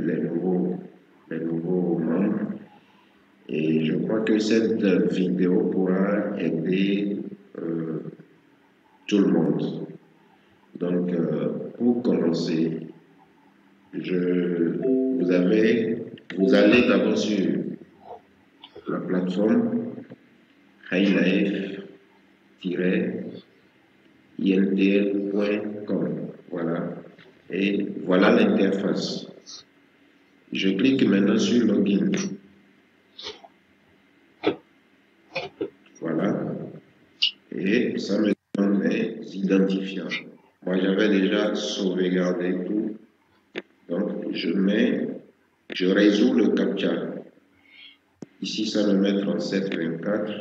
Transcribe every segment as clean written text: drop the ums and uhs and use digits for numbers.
les nouveaux membres. Et je crois que cette vidéo pourra aider tout le monde. Donc, pour commencer, vous allez d'abord sur la plateforme highlife-intl.com. Voilà. Et voilà l'interface. Je clique maintenant sur Login. Voilà. Et ça me donne les identifiants. Moi, j'avais déjà sauvegardé tout. Donc, je résous le CAPTCHA. Ici, ça me met 3724.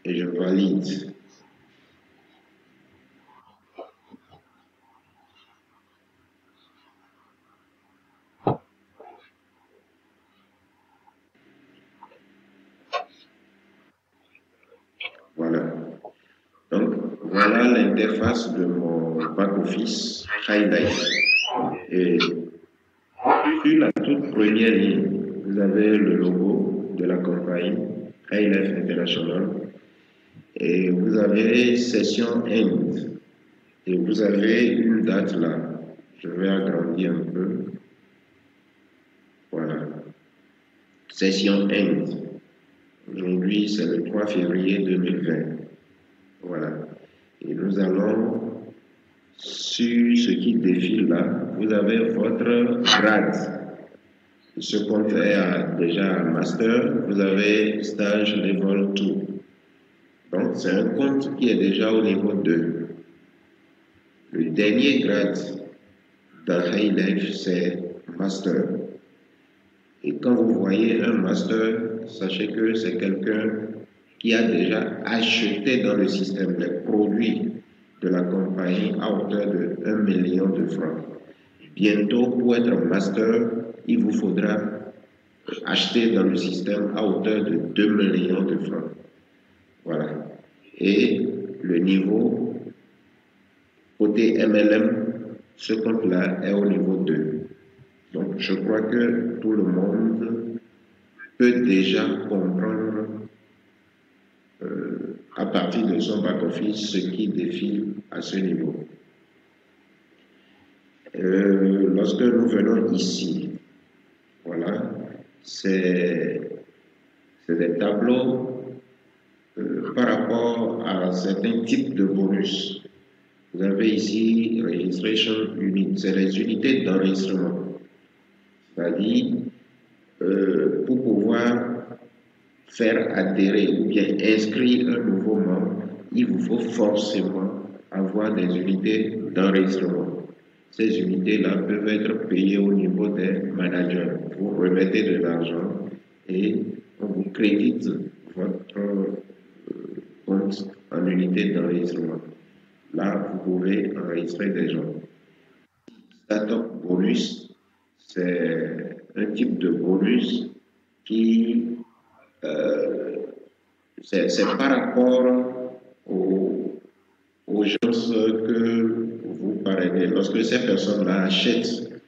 Et je valide. Voilà. Donc, voilà l'interface de mon back-office Highlife. Et sur la toute première ligne, vous avez le logo de la compagnie Highlife International. Et vous avez session end. Et vous avez une date là. Je vais agrandir un peu. Voilà. Session end. Aujourd'hui, c'est le 3 février 2020. Voilà. Et nous allons sur ce qui défile là. Vous avez votre grade. Ce compte est déjà un master. Vous avez stage level 2. Donc, c'est un compte qui est déjà au niveau 2. Le dernier grade dans Highlife, c'est master. Et quand vous voyez un master, sachez que c'est quelqu'un qui a déjà acheté dans le système les produits de la compagnie à hauteur de 1 million de francs. Bientôt, pour être master, il vous faudra acheter dans le système à hauteur de 2 millions de francs. Voilà. Et le niveau, côté MLM, ce compte-là est au niveau 2. Donc, je crois que tout le monde peut déjà comprendre à partir de son back-office ce qui défile à ce niveau. Lorsque nous venons ici, voilà, c'est des tableaux par rapport à certains types de bonus. Vous avez ici Registration Unit, c'est les unités d'enregistrement. C'est-à-dire, pour pouvoir faire adhérer ou bien inscrire un nouveau membre, il vous faut forcément avoir des unités d'enregistrement. Ces unités-là peuvent être payées au niveau des managers. Vous remettez de l'argent et on vous crédite votre compte en unité d'enregistrement. Là, vous pouvez enregistrer des gens. Startup bonus, c'est un type de bonus qui c'est par rapport aux gens que vous parrainez. Lorsque ces personnes-là achètent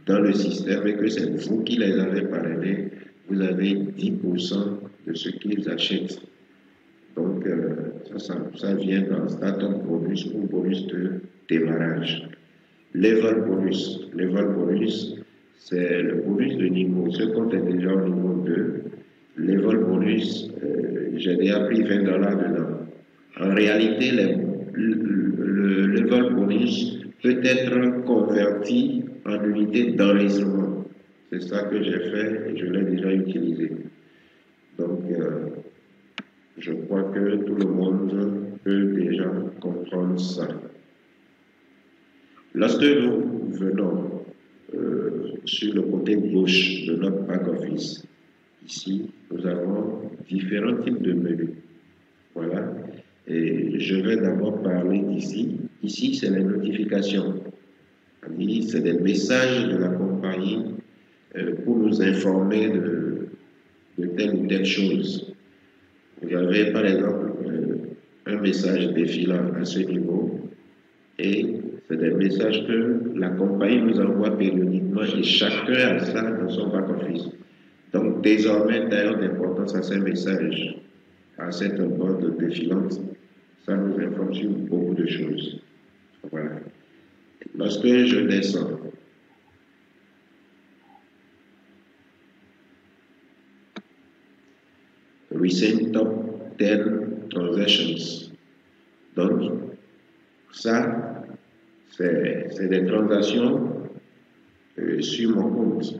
dans le système et que c'est vous qui les avez parrainés, vous avez 10% de ce qu'ils achètent. Donc, ça vient dans Startup Bonus ou bonus de démarrage. Level Bonus. Level Bonus, c'est le bonus de niveau. Ce compte est déjà au niveau 2. Level Bonus, j'ai déjà pris $20 dedans. En réalité, le Level Bonus peut être converti en unité d'enregistrement. C'est ça que j'ai fait et je l'ai déjà utilisé. Donc, je crois que tout le monde peut déjà comprendre ça. Lorsque nous venons sur le côté gauche de notre back-office, ici, nous avons différents types de menus. Voilà. Et je vais d'abord parler d'ici. Ici, c'est les notifications. C'est des messages de la compagnie pour nous informer de telle ou telle chose. Vous avez, par exemple, un message défilant à ce niveau et C'est des messages que la compagnie nous envoie périodiquement et chacun a ça dans son back-office. Donc, désormais, d'ailleurs, d'importance à ces messages, à cette bande défilante, ça nous informe sur beaucoup de choses. Voilà. Lorsque je descends, Recent Top 10 Transactions. Donc, ça, c'est des transactions sur mon compte.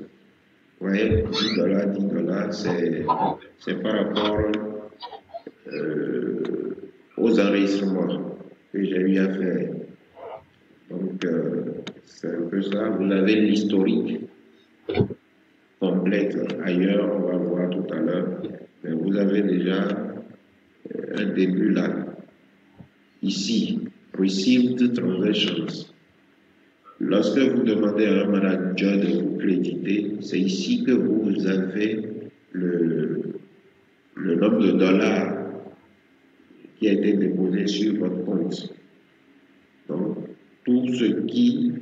Vous voyez, $10, c'est par rapport aux enregistrements que j'ai eu à faire. Donc, c'est un peu ça. Vous avez l'historique complète. Ailleurs, on va voir tout à l'heure. Mais vous avez déjà un début là. Ici, Received Transactions. Lorsque vous demandez à un manager de vous créditer, c'est ici que vous avez le nombre de dollars qui a été déposé sur votre compte. Donc, tout ce qui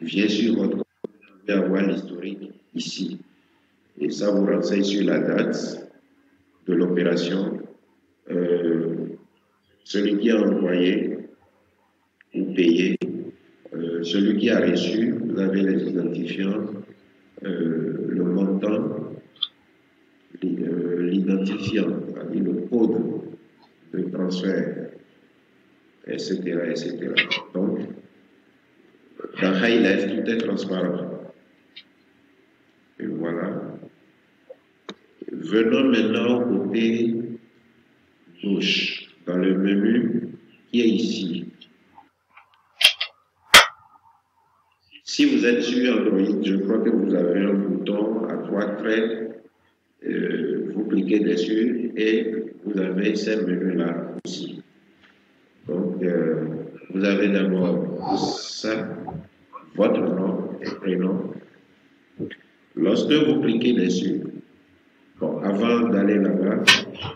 vient sur votre compte, vous pouvez avoir l'historique ici. Et ça vous renseigne sur la date de l'opération, celui qui a envoyé ou payé, celui qui a reçu, vous avez les identifiants, le montant, l'identifiant, c'est-à-dire le code de transfert, etc., etc. Donc, dans High Life, tout est transparent. Et voilà. Venons maintenant au côté gauche, dans le menu qui est ici. Si vous êtes sur Android, je crois que vous avez un bouton à 3 traits. Vous cliquez dessus et vous avez ces menus-là aussi. Donc, vous avez d'abord ça, votre nom et prénom. Lorsque vous cliquez dessus, bon, avant d'aller là-bas,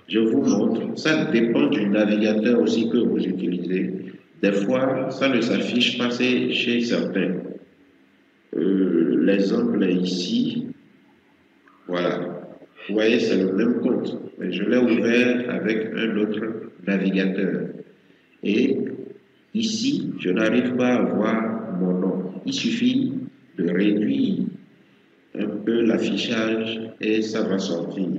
je vous montre, ça dépend du navigateur aussi que vous utilisez. Des fois, ça ne s'affiche pas chez certains. L'exemple est ici. Voilà. Vous voyez, c'est le même compte. Mais je l'ai ouvert avec un autre navigateur. Et ici, je n'arrive pas à voir mon nom. Il suffit de réduire un peu l'affichage et ça va sortir.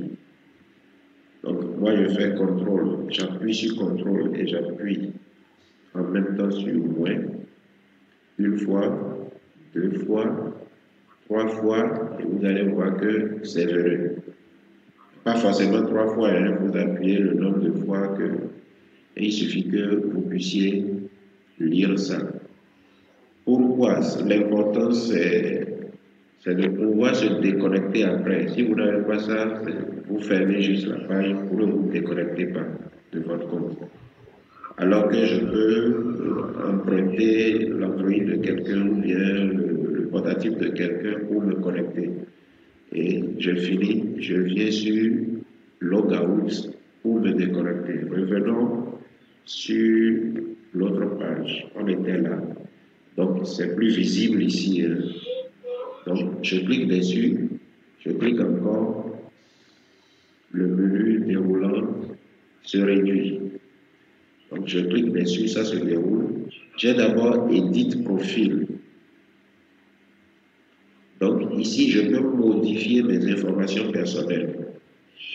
Donc, moi, je fais CTRL. J'appuie sur CTRL et j'appuie en même temps sur moins. Une fois, 2 fois, 3 fois, et vous allez voir que c'est vrai. Pas forcément 3 fois, hein, vous appuyez le nombre de fois que... Et il suffit que vous puissiez lire ça. Pourquoi? L'important, c'est de pouvoir se déconnecter après. Si vous n'avez pas ça, vous fermez juste la page, vous ne vous déconnectez pas de votre compte. Alors que je peux emprunter l'Android de quelqu'un ou bien le portatif de quelqu'un pour me connecter. Et je finis, je viens sur Logout pour me déconnecter. Revenons sur l'autre page. On était là. Donc, c'est plus visible ici. Hein. Donc, je clique dessus. Je clique encore. Le menu déroulant se réduit. Donc, je clique dessus, ça se déroule. J'ai d'abord Edit Profil. Donc, ici, je peux modifier mes informations personnelles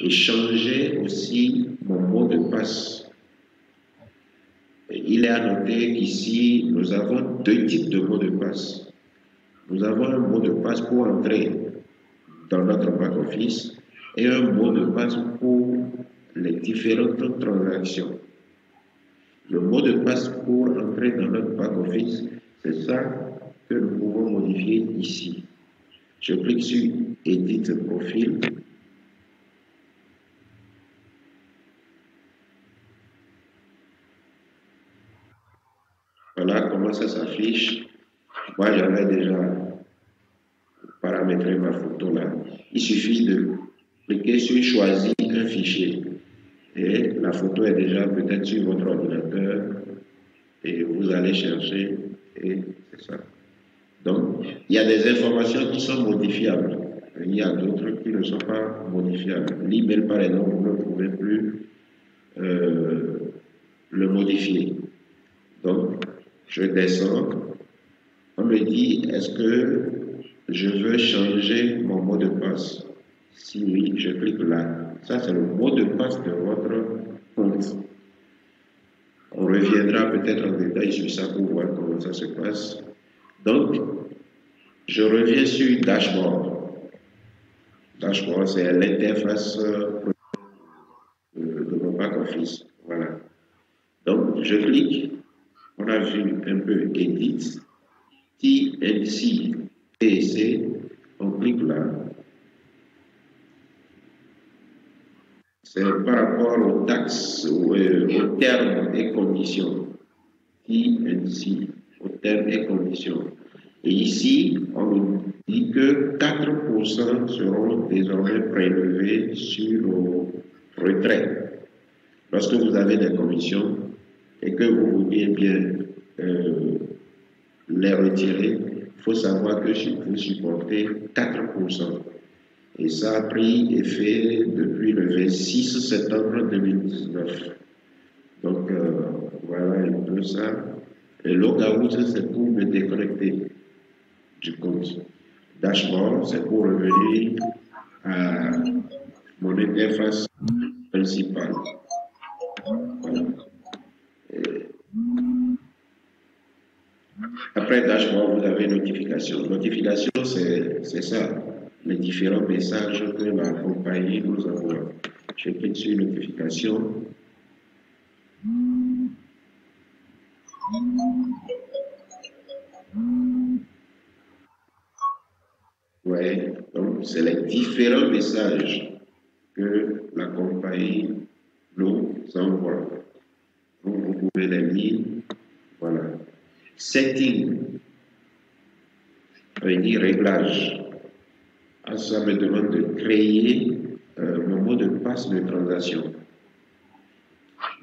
et changer aussi mon mot de passe. Il est à noter qu'ici, nous avons 2 types de mots de passe. Nous avons un mot de passe pour entrer dans notre back-office et un mot de passe pour les différentes transactions. Le mot de passe pour entrer dans notre back-office, c'est ça que nous pouvons modifier ici. Je clique sur Edit Profil. Voilà comment ça s'affiche. Moi, j'avais déjà paramétré ma photo là. Il suffit de cliquer sur Choisir un fichier. Et la photo est déjà peut-être sur votre ordinateur. et vous allez chercher et c'est ça. Donc, il y a des informations qui sont modifiables. Il y a d'autres qui ne sont pas modifiables. L'email, par exemple, vous ne pouvez plus le modifier. Donc, je descends. On me dit, est-ce que je veux changer mon mot de passe? Si oui, je clique là. Ça, c'est le mot de passe de votre compte. On reviendra peut-être en détail sur ça pour voir comment ça se passe. Donc, je reviens sur Dashboard. Dashboard, c'est l'interface de mon back-office. Voilà. Donc, je clique. On a vu un peu Edit, TNC, TC. On clique là. C'est par rapport aux taxes, aux termes et conditions. TNC, aux termes et conditions. Et ici, on nous dit que 4% seront désormais prélevés sur nos retraites. Lorsque vous avez des commissions et que vous vouliez bien les retirer, il faut savoir que vous supportez 4%. Et ça a pris effet depuis le 26 septembre 2019. Donc, voilà un peu ça. Et logout, c'est pour me déconnecter du compte. Dashboard, c'est pour revenir à mon interface principale. Voilà. Après Dashboard, vous avez notification. Notification, c'est ça, les différents messages que la compagnie nous envoie. Je clique sur notification. Oui, donc c'est les différents messages que la compagnie nous envoie. Donc vous pouvez les lire. Voilà. Setting, ça veut dire réglage. Ah, ça me demande de créer mon mot de passe de transaction.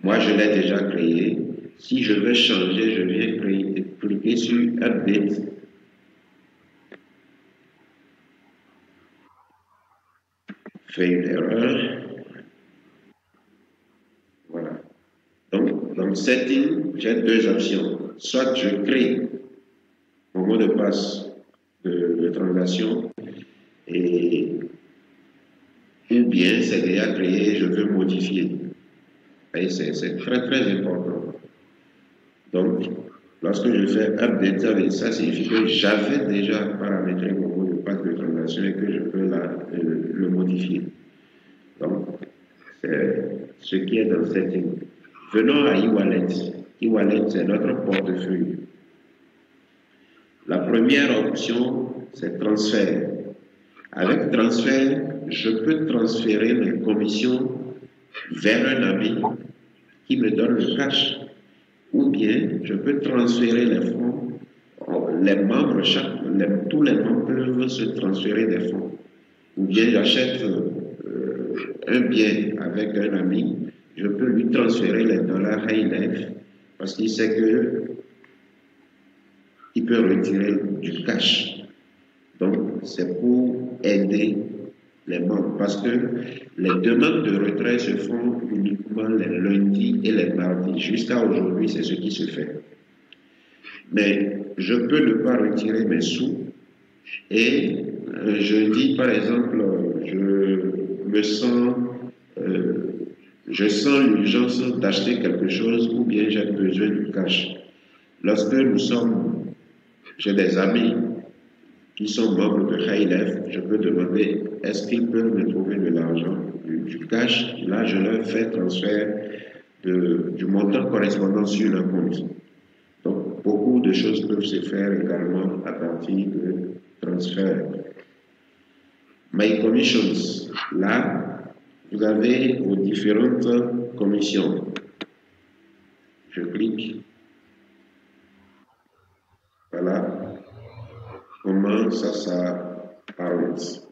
Moi, je l'ai déjà créé. Si je veux changer, je viens cliquer sur Update. Fait une erreur. Voilà. Donc, dans Setting, j'ai deux options. Soit je crée mon mot de passe de transaction ou bien c'est déjà créé, je veux modifier. Et c'est très très important. Donc, lorsque je fais update, ça signifie que j'avais déjà paramétré mon mot de passe de transaction et que je peux le modifier. Donc, c'est ce qui est dans Setting. Venons à e-wallet. E-wallet, c'est notre portefeuille. La première option, c'est transfert. Avec transfert, je peux transférer mes commissions vers un ami qui me donne le cash. Ou bien, je peux transférer les fonds. Les membres, tous les membres peuvent se transférer des fonds. Ou bien, j'achète un bien avec un ami, je peux lui transférer les dollars High Life parce qu'il sait que il peut retirer du cash. Donc, c'est pour aider les membres parce que les demandes de retrait se font uniquement les lundis et les mardis. Jusqu'à aujourd'hui, c'est ce qui se fait. Mais je peux ne pas retirer mes sous et je dis, par exemple, je sens l'urgence d'acheter quelque chose ou bien j'ai besoin du cash. Lorsque j'ai des amis qui sont membres de High Life, je peux demander est-ce qu'ils peuvent me trouver de l'argent, du cash. Là, je leur fais transfert du montant correspondant sur leur compte. Donc, beaucoup de choses peuvent se faire également à partir de transfert. My Commissions, là, vous avez vos différentes commissions. Je clique. Voilà comment ça s'apparente.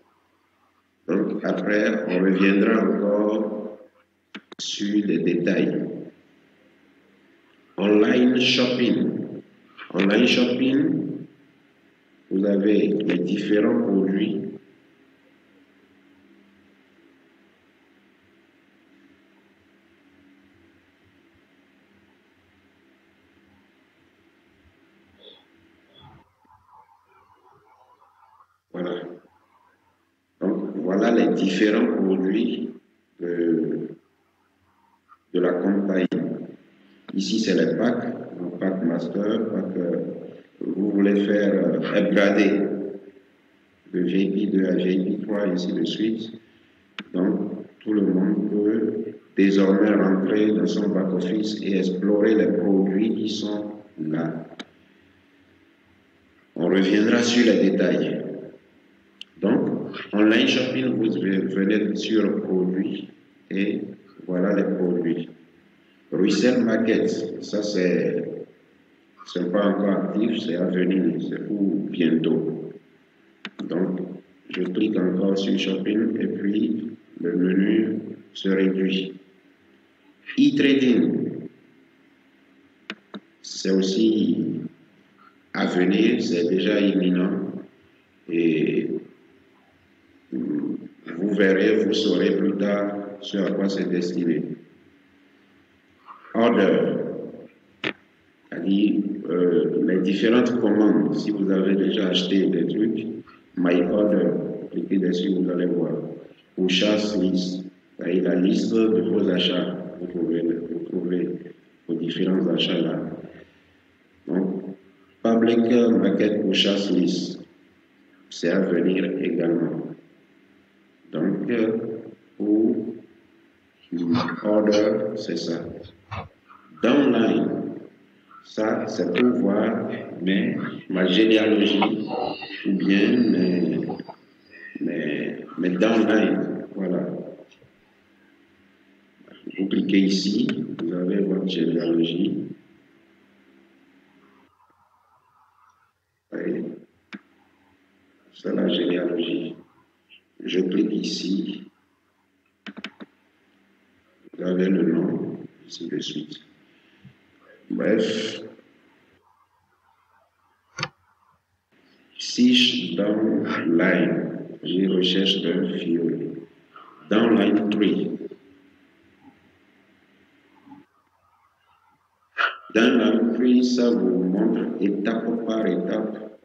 Donc, après, on reviendra encore sur les détails. online shopping. Online shopping, vous avez les différents produits. Voilà. Donc, voilà les différents produits de la compagnie. Ici, c'est les packs, pack master, pack, vous voulez faire upgrader de VIP 2 à VIP 3 et ainsi de suite. Donc, tout le monde peut désormais rentrer dans son back-office et explorer les produits qui sont là. On reviendra sur les détails. Donc, online shopping, vous venez sur produits et voilà les produits. Resell Market, ça c'est pas encore actif, c'est à venir, c'est pour bientôt. Donc, je clique encore sur Shopping et puis le menu se réduit. E-Trading, c'est aussi à venir, c'est déjà imminent et vous verrez, vous saurez plus tard sur à quoi c'est destiné. Order, c'est-à-dire les différentes commandes. Si vous avez déjà acheté des trucs, My Order, cliquez dessus, vous allez voir. Ou Chasse List, c'est-à-dire la liste de vos achats. Vous trouvez vos différents achats là. Donc, Public Market ou Chasse List, c'est à venir également. Donc, pour Order, c'est ça. Downline, ça c'est pour voir ma généalogie ou bien mes downline. Voilà. Vous cliquez ici, vous avez votre généalogie. Oui. C'est la généalogie. Je clique ici. Vous avez le nom, ainsi de suite. Bref. Si downline, je recherche d'un fiole. Downline 3. Downline 3, ça vous montre étape par étape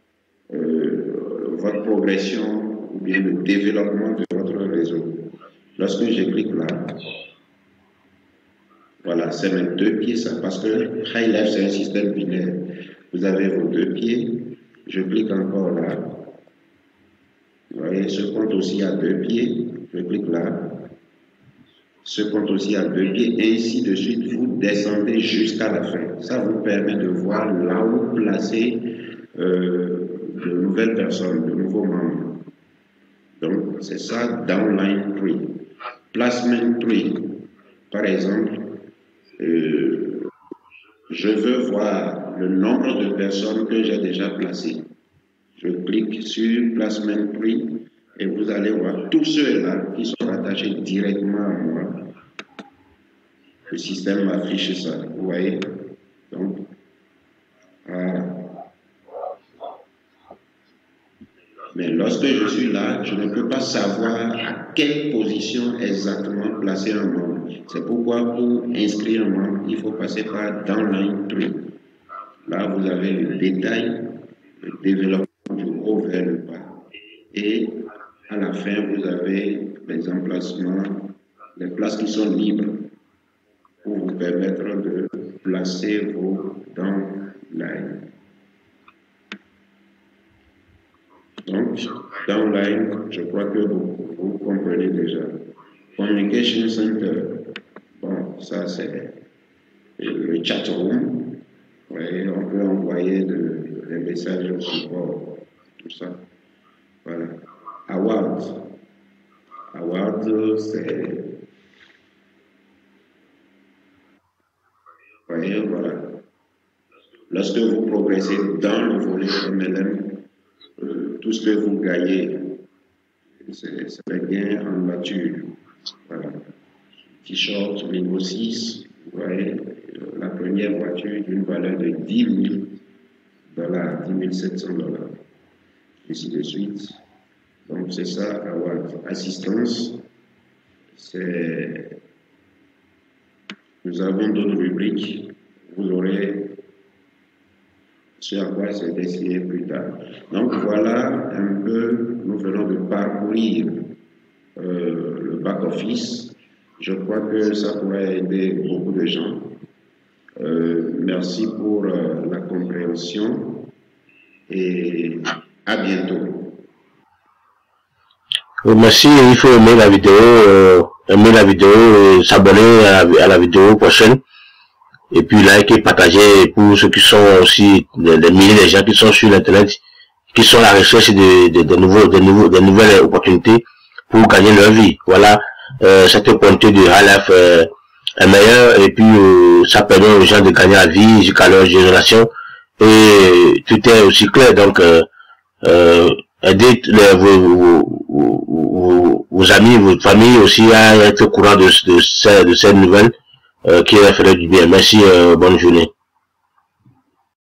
votre progression ou bien le développement de votre réseau. Lorsque je clique là, voilà, c'est mes 2 pieds, ça, parce que High Life, c'est un système binaire. Vous avez vos 2 pieds, je clique encore là. Vous voyez, ce compte aussi à 2 pieds, je clique là. Ce compte aussi à 2 pieds, et ainsi de suite, vous descendez jusqu'à la fin. Ça vous permet de voir là où placer de nouvelles personnes, de nouveaux membres. Donc, c'est ça, Downline Tree. Placement Tree, par exemple, je veux voir le nombre de personnes que j'ai déjà placées. Je clique sur Placement Tree et vous allez voir tous ceux-là qui sont attachés directement à moi. Le système m'affiche ça, vous voyez. Donc, voilà. Mais lorsque je suis là, je ne peux pas savoir à quelle position exactement placer un membre. C'est pourquoi pour inscrire un membre, il faut passer par Downline Tree. Là, vous avez le détail, le développement du haut vers le bas. Et à la fin, vous avez les emplacements, les places qui sont libres pour vous permettre de placer vos downlines. Donc, downline, je crois que vous comprenez déjà. Communication Center, bon, ça c'est le chat room. Ouais, on peut envoyer des messages au support, tout ça. Voilà. Award, c'est... Voyez, voilà. Lorsque vous progressez dans le volet MLM, tout ce que vous gagnez, c'est les gains en nature. Voilà. T-shirt niveau 6, vous voyez, la première voiture d'une valeur de $10,000, $10,700, ainsi de suite. Donc c'est ça, avoir assistance. Nous avons d'autres rubriques, vous aurez ce à quoi c'est destiné plus tard. Donc voilà un peu, nous venons de parcourir le back-office. Je crois que ça pourrait aider beaucoup de gens. Merci pour la compréhension et à bientôt. Merci, il faut aimer la vidéo et s'abonner à la vidéo prochaine. Et puis liker, partager pour ceux qui sont aussi des milliers de gens qui sont sur l'internet, qui sont à la recherche de nouvelles opportunités pour gagner leur vie. Voilà, cette opportunité de Halaf est meilleure et puis ça permet aux gens de gagner la vie jusqu'à leur génération et tout est aussi clair. Donc aidez vos amis, votre famille aussi à être au courant de cette nouvelle qui va faire du bien. Merci, bonne journée.